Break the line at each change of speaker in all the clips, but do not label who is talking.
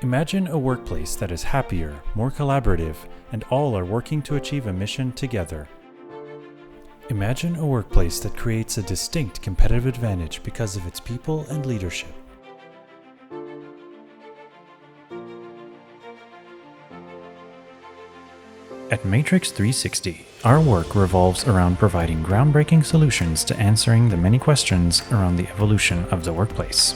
Imagine a workplace that is happier, more collaborative, and all are working to achieve a mission together. Imagine a workplace that creates a distinct competitive advantage because of its people and leadership. At Matrix360, our work revolves around providing groundbreaking solutions to answering the many questions around the evolution of the workplace.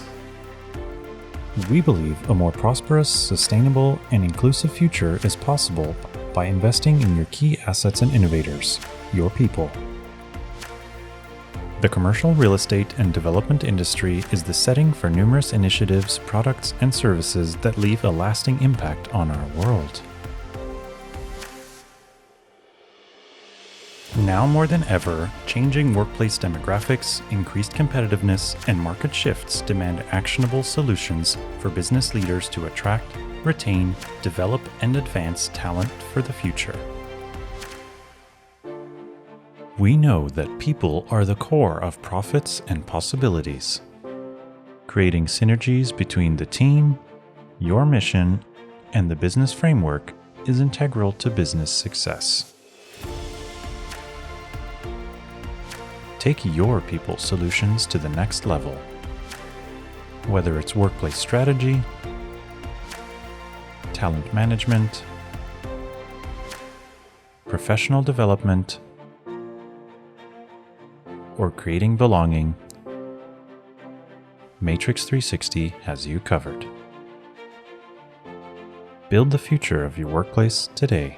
We believe a more prosperous, sustainable, and inclusive future is possible by investing in your key assets and innovators, your people. The commercial real estate and development industry is the setting for numerous initiatives, products, and services that leave a lasting impact on our world. Now more than ever, changing workplace demographics, increased competitiveness, and market shifts demand actionable solutions for business leaders to attract, retain, develop, and advance talent for the future. We know that people are the core of profits and possibilities. Creating synergies between the team, your mission, and the business framework is integral to business success. Take your people solutions to the next level. Whether it's workplace strategy, talent management, professional development, or creating belonging, Matrix360 has you covered. Build the future of your workplace today.